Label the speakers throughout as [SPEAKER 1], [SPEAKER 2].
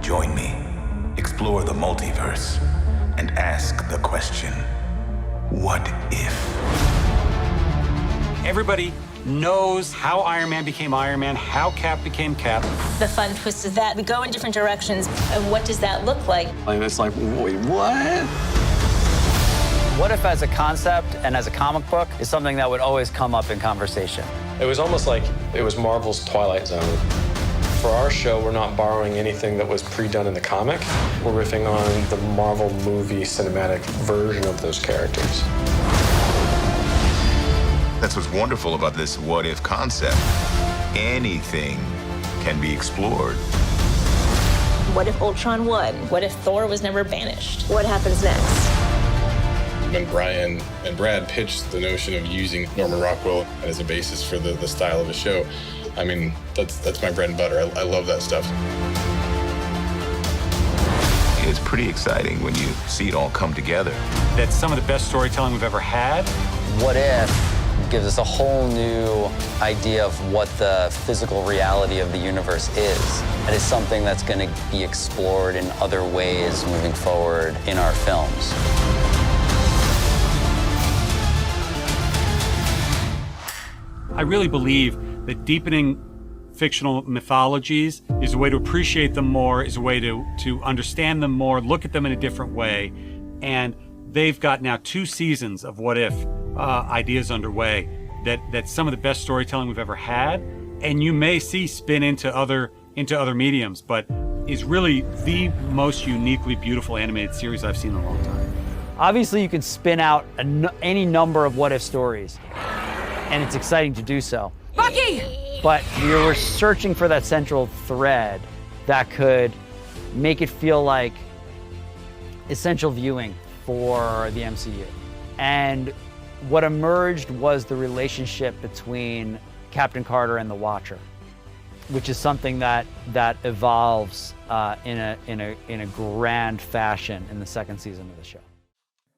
[SPEAKER 1] Join me, explore the multiverse, and ask the question, what if?
[SPEAKER 2] Everybody knows how Iron Man became Iron Man, how Cap became Cap.
[SPEAKER 3] The fun twist is that we go in different directions, and what does that look like?
[SPEAKER 4] Like, it's like, wait, what?
[SPEAKER 5] What If as a concept and as a comic book is something that would always come up in conversation.
[SPEAKER 6] It was almost like it was Marvel's Twilight Zone. For our show, we're not borrowing anything that was pre-done in the comic. We're riffing on the Marvel movie cinematic version of those characters.
[SPEAKER 1] That's what's wonderful about this what if concept. Anything can be explored.
[SPEAKER 3] What if Ultron won? What if Thor was never banished? What happens next?
[SPEAKER 7] When Brian and Brad pitched the notion of using Norman Rockwell as a basis for the style of the show, I mean, that's my bread and butter. I love that stuff.
[SPEAKER 1] It's pretty exciting when you see it all come together.
[SPEAKER 2] That's some of the best storytelling we've ever had.
[SPEAKER 5] What If gives us a whole new idea of what the physical reality of the universe is. And it's something that's going to be explored in other ways moving forward in our films.
[SPEAKER 2] I really believe that deepening fictional mythologies is a way to appreciate them more, is a way to understand them more, look at them in a different way. And they've got now 2 seasons of What If ideas underway that's some of the best storytelling we've ever had. And you may see spin into other mediums, but is really the most uniquely beautiful animated series I've seen in a long time.
[SPEAKER 5] Obviously, you can spin out any number of what if stories, and it's exciting to do so.
[SPEAKER 8] Bucky!
[SPEAKER 5] But you're searching for that central thread that could make it feel like essential viewing for the MCU. And what emerged was the relationship between Captain Carter and the Watcher, which is something that evolves in a grand fashion in the 2nd season of the show.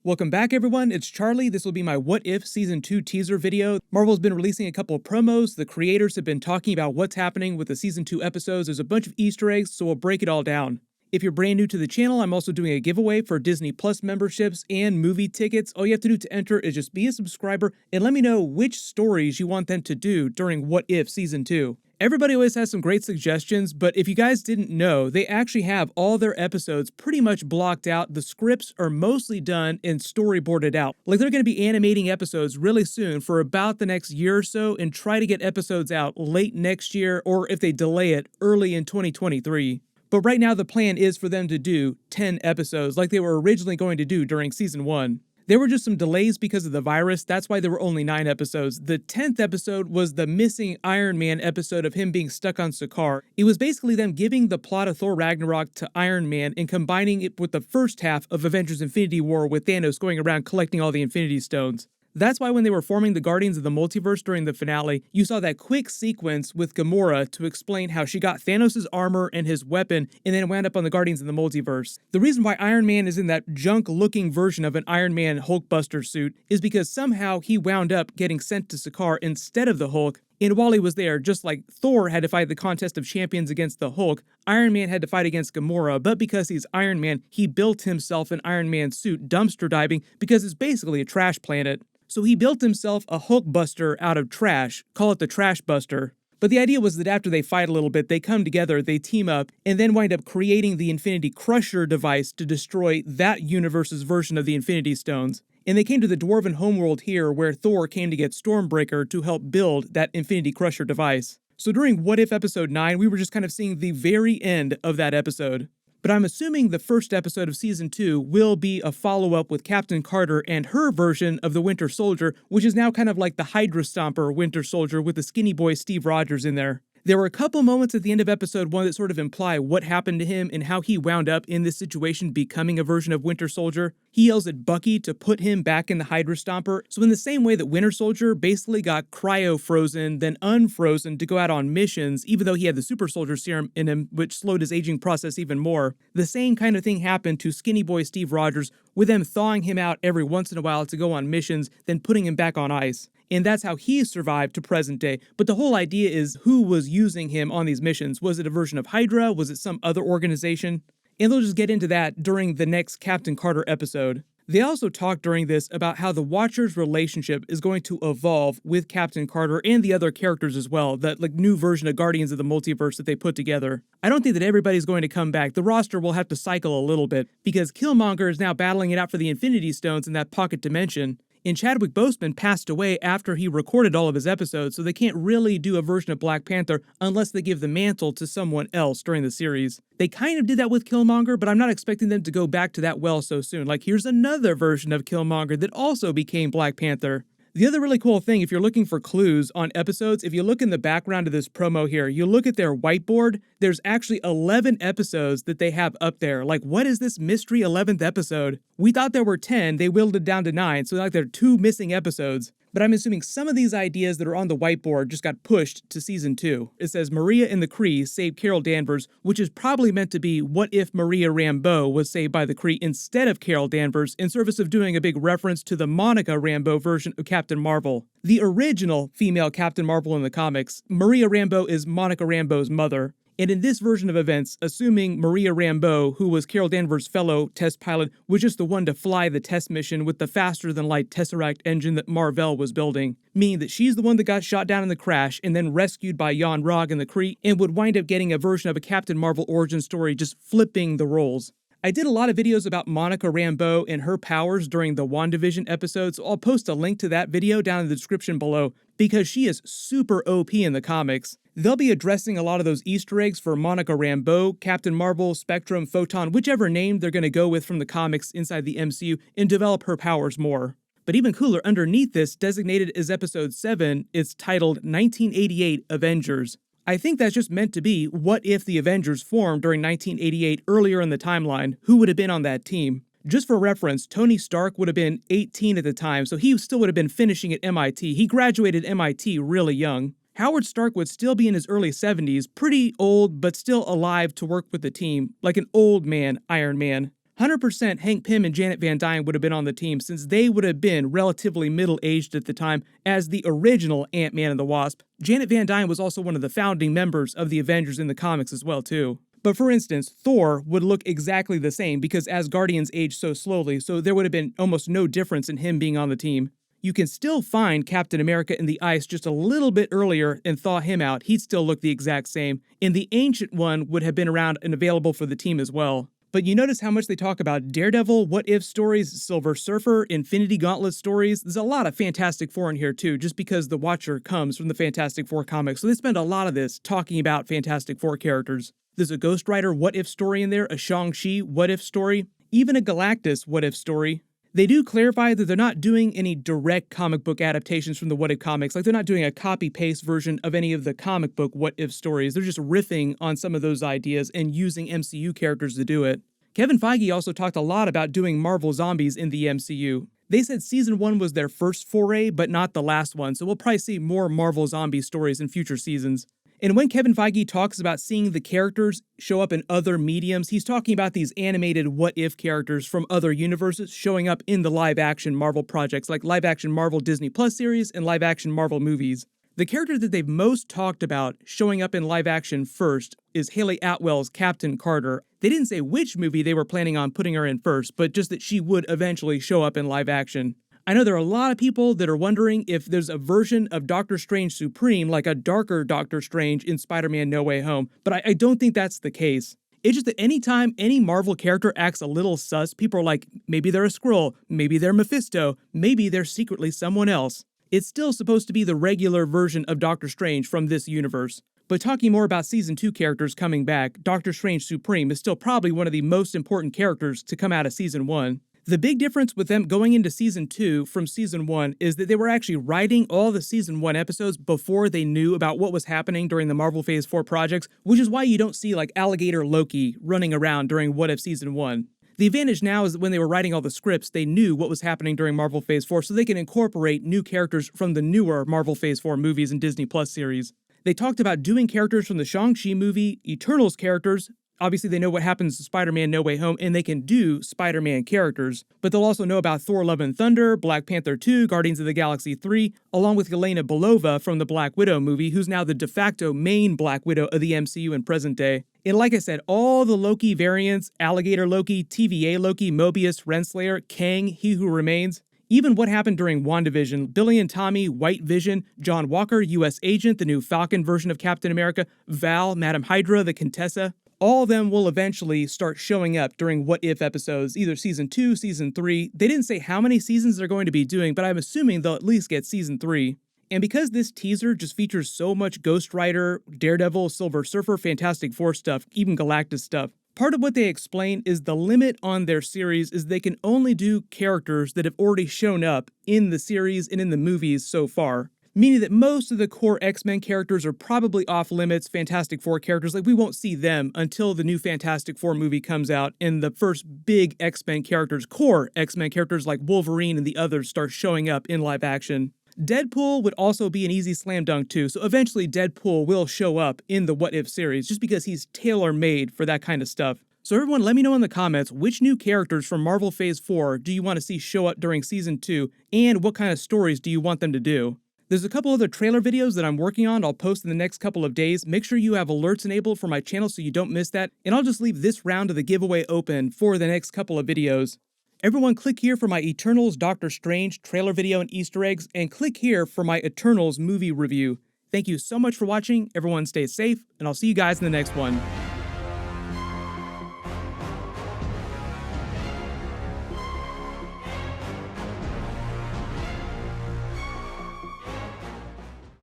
[SPEAKER 9] Welcome back, everyone. It's Charlie. This will be my What If Season 2 teaser video. Marvel's been releasing a couple of promos. The creators have been talking about what's happening with the Season 2 episodes. There's a bunch of Easter eggs, so we'll break it all down. If you're brand new to the channel, I'm also doing a giveaway for Disney Plus memberships and movie tickets. All you have to do to enter is just be a subscriber and let me know which stories you want them to do during What If Season 2. Everybody always has some great suggestions, but if you guys didn't know, they actually have all their episodes pretty much blocked out. The scripts are mostly done and storyboarded out. Like, they're going to be animating episodes really soon for about the next year or so and try to get episodes out late next year, or if they delay it, early in 2023. But right now the plan is for them to do 10 episodes like they were originally going to do during Season 1. There were just some delays because of the virus. That's why there were only 9 episodes. The 10th episode was the missing Iron Man episode of him being stuck on Sakaar. It was basically them giving the plot of Thor Ragnarok to Iron Man and combining it with the first half of Avengers Infinity War with Thanos going around collecting all the Infinity Stones. That's why when they were forming the Guardians of the Multiverse during the finale, you saw that quick sequence with Gamora to explain how she got Thanos' armor and his weapon and then wound up on the Guardians of the Multiverse. The reason why Iron Man is in that junk-looking version of an Iron Man Hulkbuster suit is because somehow he wound up getting sent to Sakaar instead of the Hulk. And while he was there, just like Thor had to fight the contest of champions against the Hulk, Iron Man had to fight against Gamora, but because he's Iron Man, he built himself an Iron Man suit dumpster diving because it's basically a trash planet. So he built himself a Hulkbuster out of trash, call it the Trash Buster. But the idea was that after they fight a little bit, they come together, they team up, and then wind up creating the Infinity Crusher device to destroy that universe's version of the Infinity Stones. And they came to the Dwarven homeworld here, where Thor came to get Stormbreaker to help build that Infinity Crusher device. So during What If Episode 9, we were just kind of seeing the very end of that episode. But I'm assuming the first episode of Season 2 will be a follow-up with Captain Carter and her version of the Winter Soldier, which is now kind of like the Hydra Stomper Winter Soldier with the skinny boy Steve Rogers in there. There were a couple moments at the end of episode 1 that sort of imply what happened to him and how he wound up in this situation becoming a version of Winter Soldier. He yells at Bucky to put him back in the Hydra Stomper. So in the same way that Winter Soldier basically got cryo-frozen, then unfrozen to go out on missions, even though he had the Super Soldier Serum in him, which slowed his aging process even more, the same kind of thing happened to skinny boy Steve Rogers, with them thawing him out every once in a while to go on missions, then putting him back on ice. and that's how he survived to present day. But the whole idea is who was using him on these missions. Was it a version of Hydra? Was it some other organization? And they'll just get into that during the next Captain Carter episode. They also talked during this about how the Watcher's relationship is going to evolve with Captain Carter and the other characters as well, that new version of Guardians of the Multiverse that they put together. I don't think that everybody's going to come back. The roster will have to cycle a little bit, because Killmonger is now battling it out for the Infinity Stones in that pocket dimension. And Chadwick Boseman passed away after he recorded all of his episodes, so they can't really do a version of Black Panther unless they give the mantle to someone else during the series. They kind of did that with Killmonger, but I'm not expecting them to go back to that well so soon. Here's another version of Killmonger that also became Black Panther. The other really cool thing, if you're looking for clues on episodes, if you look in the background of this promo here, you look at their whiteboard, there's actually 11 episodes that they have up there. What is this mystery 11th episode? We thought there were 10, they whittled it down to 9, so there are 2 missing episodes. But I'm assuming some of these ideas that are on the whiteboard just got pushed to season 2. It says Maria and the Kree saved Carol Danvers, which is probably meant to be what if Maria Rambeau was saved by the Kree instead of Carol Danvers, in service of doing a big reference to the Monica Rambeau version of Captain Marvel. The original female Captain Marvel in the comics, Maria Rambeau is Monica Rambeau's mother. And in this version of events, assuming Maria Rambeau, who was Carol Danvers' fellow test pilot, was just the one to fly the test mission with the faster-than-light Tesseract engine that Mar-Vell was building, meaning that she's the one that got shot down in the crash and then rescued by Yon-Rogg and the Kree, and would wind up getting a version of a Captain Marvel origin story, just flipping the roles. I did a lot of videos about Monica Rambeau and her powers during the WandaVision episode, so I'll post a link to that video down in the description below, because she is super OP in the comics. They'll be addressing a lot of those Easter eggs for Monica Rambeau, Captain Marvel, Spectrum, Photon, whichever name they're going to go with from the comics inside the MCU, and develop her powers more. But even cooler, underneath this, designated as Episode 7, it's titled 1988 Avengers. I think that's just meant to be, what if the Avengers formed during 1988 earlier in the timeline? Who would have been on that team? Just for reference, Tony Stark would have been 18 at the time, so he still would have been finishing at MIT. He graduated MIT really young. Howard Stark would still be in his early 70s, pretty old, but still alive to work with the team, like an old man Iron Man. 100% Hank Pym and Janet Van Dyne would have been on the team, since they would have been relatively middle-aged at the time as the original Ant-Man and the Wasp. Janet Van Dyne was also one of the founding members of the Avengers in the comics as well, too. But for instance, Thor would look exactly the same because Asgardians age so slowly, so there would have been almost no difference in him being on the team. You can still find Captain America in the ice just a little bit earlier and thaw him out. He'd still look the exact same. And the Ancient One would have been around and available for the team as well. But you notice how much they talk about Daredevil, What If stories, Silver Surfer, Infinity Gauntlet stories. There's a lot of Fantastic Four in here too, just because the Watcher comes from the Fantastic Four comics. So they spend a lot of this talking about Fantastic Four characters. There's a Ghost Rider What If story in there, a Shang-Chi What If story, even a Galactus What If story. They do clarify that they're not doing any direct comic book adaptations from the What If comics. They're not doing a copy-paste version of any of the comic book What If stories. They're just riffing on some of those ideas and using MCU characters to do it. Kevin Feige also talked a lot about doing Marvel Zombies in the MCU. They said Season 1 was their first foray, but not the last one, so we'll probably see more Marvel Zombie stories in future seasons. And when Kevin Feige talks about seeing the characters show up in other mediums, he's talking about these animated what-if characters from other universes showing up in the live-action Marvel projects, like live-action Marvel Disney Plus series and live-action Marvel movies. The character that they've most talked about showing up in live-action first is Hayley Atwell's Captain Carter. They didn't say which movie they were planning on putting her in first, but just that she would eventually show up in live-action. I know there are a lot of people that are wondering if there's a version of Doctor Strange Supreme, like a darker Doctor Strange in Spider-Man No Way Home, but I don't think that's the case. It's just that anytime any Marvel character acts a little sus, people are like, maybe they're a Skrull, maybe they're Mephisto, maybe they're secretly someone else. It's still supposed to be the regular version of Doctor Strange from this universe. But talking more about Season 2 characters coming back, Doctor Strange Supreme is still probably one of the most important characters to come out of Season 1. The big difference with them going into Season 2 from Season 1 is that they were actually writing all the Season 1 episodes before they knew about what was happening during the Marvel Phase 4 projects, which is why you don't see like Alligator Loki running around during What If Season 1. The advantage now is that when they were writing all the scripts, they knew what was happening during Marvel Phase 4, so they can incorporate new characters from the newer Marvel Phase 4 movies and Disney Plus series. They talked about doing characters from the Shang-Chi movie, Eternals characters, Obviously, they know what happens to Spider-Man No Way Home, and they can do Spider-Man characters. But they'll also know about Thor Love and Thunder, Black Panther 2, Guardians of the Galaxy 3, along with Yelena Belova from the Black Widow movie, who's now the de facto main Black Widow of the MCU in present day. And like I said, all the Loki variants, Alligator Loki, TVA Loki, Mobius, Renslayer, Kang, He Who Remains, even what happened during WandaVision, Billy and Tommy, White Vision, John Walker, U.S. Agent, the new Falcon version of Captain America, Val, Madam Hydra, the Contessa, all of them will eventually start showing up during What If episodes, either season 2, season 3. They didn't say how many seasons they're going to be doing, but I'm assuming they'll at least get season 3. And because this teaser just features so much Ghost Rider, Daredevil, Silver Surfer, Fantastic Four stuff, even Galactus stuff, part of what they explain is the limit on their series is they can only do characters that have already shown up in the series and in the movies so far. Meaning that most of the core X-Men characters are probably off limits, Fantastic Four characters, like we won't see them until the new Fantastic Four movie comes out and the first big X-Men characters, core X-Men characters like Wolverine and the others start showing up in live action. Deadpool would also be an easy slam dunk too, so eventually Deadpool will show up in the What If series just because he's tailor-made for that kind of stuff. So everyone, let me know in the comments which new characters from Marvel Phase 4 do you want to see show up during Season 2, and what kind of stories do you want them to do? There's a couple other trailer videos that I'm working on I'll post in the next couple of days. Make sure you have alerts enabled for my channel so you don't miss that, and I'll just leave this round of the giveaway open for the next couple of videos. Everyone click here for my Eternals Doctor Strange trailer video and Easter eggs, and click here for my Eternals movie review. Thank you so much for watching, everyone stay safe, and I'll see you guys in the next one.